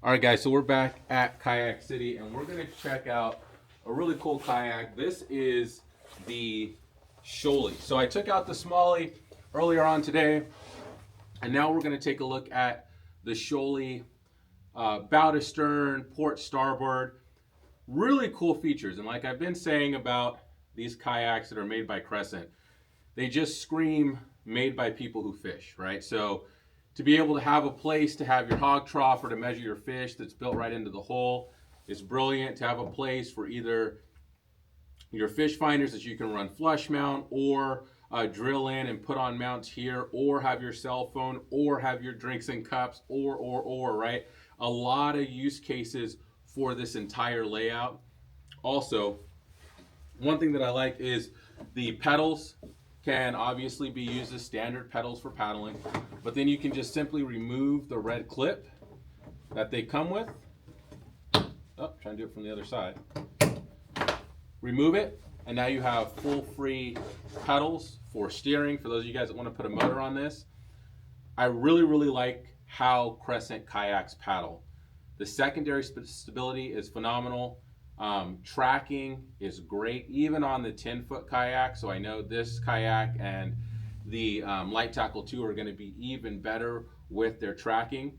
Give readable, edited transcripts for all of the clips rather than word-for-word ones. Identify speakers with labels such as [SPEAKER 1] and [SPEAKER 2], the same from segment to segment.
[SPEAKER 1] All right, guys, so we're back at Kayak City, and we're going to check out a really cool kayak. This is the Shoalie. So I took out the Smallie earlier on today, and now we're going to take a look at the Shoalie bow to stern, port starboard. Really cool features, and like I've been saying about these kayaks that are made by Crescent, they just scream made by people who fish, right? So to be able to have a place to have your hog trough or to measure your fish that's built right into the hole is brilliant. To have a place for either your fish finders that you can run flush mount or drill in and put on mounts here, or have your cell phone, or have your drinks and cups, or, right? A lot of use cases for this entire layout. Also, one thing that I like is the pedals can obviously be used as standard pedals for paddling, but then you can just simply remove the red clip that they come with. Oh, trying to do it from the other side. Remove it, and now you have full free pedals for steering. For those of you guys that want to put a motor on this, I really like how Crescent kayaks paddle. The secondary stability is phenomenal. Tracking is great, even on the 10-foot kayak. So I know this kayak and the Light Tackle 2 are going to be even better with their tracking.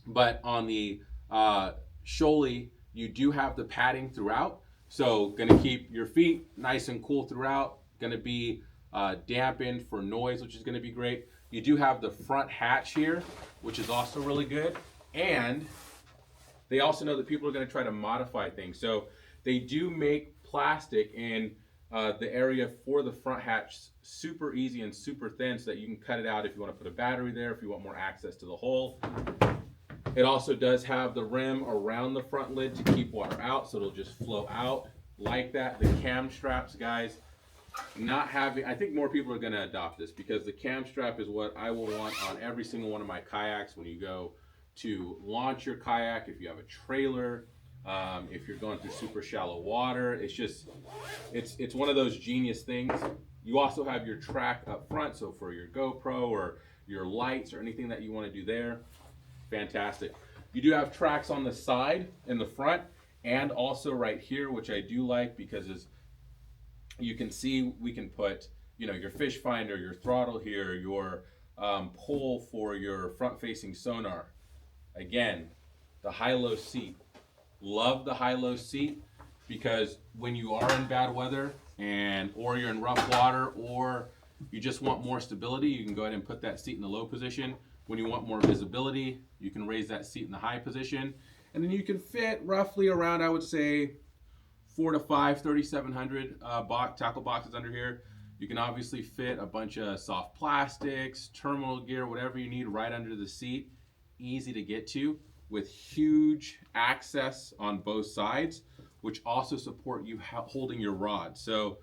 [SPEAKER 1] But on the Shoalie, you do have the padding throughout. So going to keep your feet nice and cool throughout. Going to be dampened for noise, which is going to be great. You do have the front hatch here, which is also really good. And they also know that people are going to try to modify things. So they do make plastic in the area for the front hatch super easy and super thin so that you can cut it out if you want to put a battery there, if you want more access to the hole. It also does have the rim around the front lid to keep water out, so it'll just flow out like that. The cam straps, guys, not having, I think more people are going to adopt this because the cam strap is what I will want on every single one of my kayaks when you go to launch your kayak, if you have a trailer, if you're going through super shallow water. It's just, it's one of those genius things. You also have your track up front, so for your GoPro or your lights or anything that you want to do there, fantastic. You do have tracks on the side in the front and also right here, which I do like because as you can see, we can put, you know, your fish finder, your throttle here, your pole for your front-facing sonar. Again, the high-low seat. Love the high-low seat because when you are in bad weather or you're in rough water or you just want more stability, you can go ahead and put that seat in the low position. When you want more visibility, you can raise that seat in the high position. And then you can fit roughly around, I would say, 4 to 5 3700 tackle boxes under here. You can obviously fit a bunch of soft plastics, terminal gear, whatever you need right under the seat. Easy to get to with huge access on both sides, which also support you holding your rod. So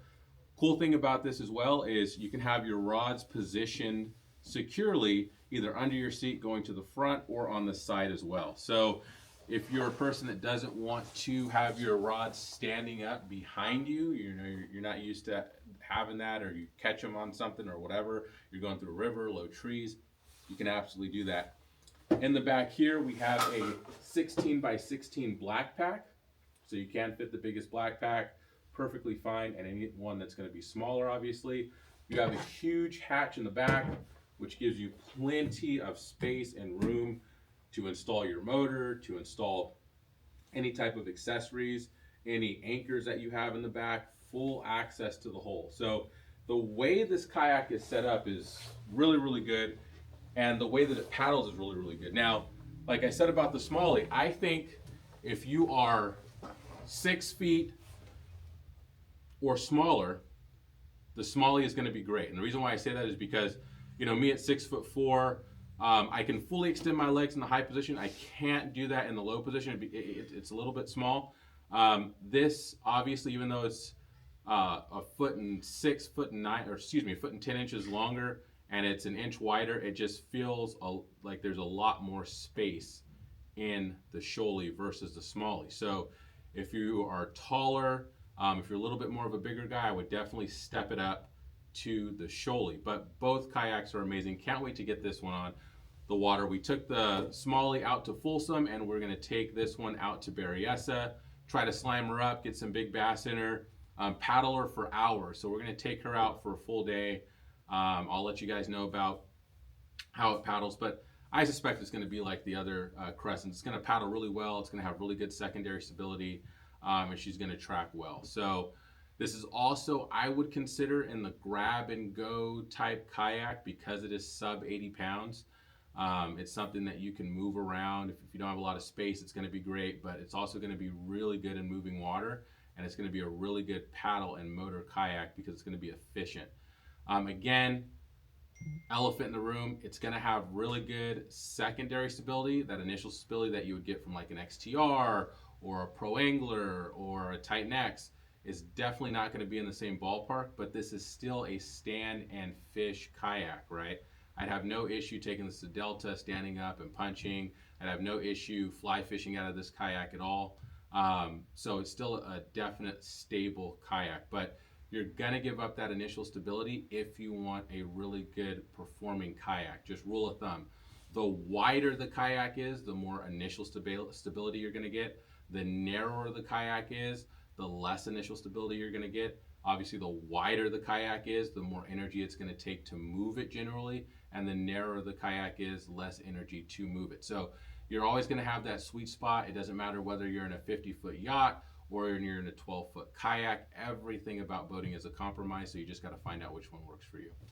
[SPEAKER 1] cool thing about this as well is you can have your rods positioned securely either under your seat going to the front or on the side as well. So if you're a person that doesn't want to have your rods standing up behind you, you know, you're not used to having that, or you catch them on something or whatever, you're going through a river, low trees, you can absolutely do that. In the back here, we have a 16 by 16 black pack. So you can fit the biggest black pack perfectly fine, and any one that's going to be smaller, obviously. You have a huge hatch in the back, which gives you plenty of space and room to install your motor, to install any type of accessories, any anchors that you have in the back, full access to the hole. So the way this kayak is set up is really good. And the way that it paddles is really good. Now, like I said about the Smallie, I think if you are 6 feet or smaller, the Smallie is going to be great. And the reason why I say that is because, you know, me at 6'4", I can fully extend my legs in the high position. I can't do that in the low position. It's a little bit small. This obviously, even though it's a foot and 10 inches longer, and it's an inch wider, it just feels like there's a lot more space in the Shoalie versus the Smallie. So if you are taller, if you're a little bit more of a bigger guy, I would definitely step it up to the Shoalie. But both kayaks are amazing. Can't wait to get this one on. the water. We took the Smallie out to Folsom, and we're going to take this one out to Berryessa, try to slam her up, get some big bass in her, paddle her for hours. So we're going to take her out for a full day. I'll let you guys know about how it paddles, but I suspect it's going to be like the other Crescent. It's going to paddle really well. It's going to have really good secondary stability, and she's going to track well. So this is also, I would consider, in the grab and go type kayak because it is sub 80 pounds. It's something that you can move around. If you don't have a lot of space, it's going to be great, but it's also going to be really good in moving water, and it's going to be a really good paddle and motor kayak because it's going to be efficient. Again, elephant in the room, it's going to have really good secondary stability, that initial stability that you would get from like an XTR or a Pro Angler or a Titan X is definitely not going to be in the same ballpark, but this is still a stand and fish kayak, right? I'd have no issue taking this to Delta, standing up and punching. I'd have no issue fly fishing out of this kayak at all. So it's still a definite stable kayak, but you're gonna give up that initial stability if you want a really good performing kayak. Just rule of thumb. The wider the kayak is, the more initial stability you're gonna get. The narrower the kayak is, the less initial stability you're gonna get. Obviously, the wider the kayak is, the more energy it's gonna take to move it generally, and the narrower the kayak is, less energy to move it. So you're always gonna have that sweet spot. It doesn't matter whether you're in a 50-foot yacht or you're in a 12-foot kayak. Everything about boating is a compromise, so you just gotta find out which one works for you.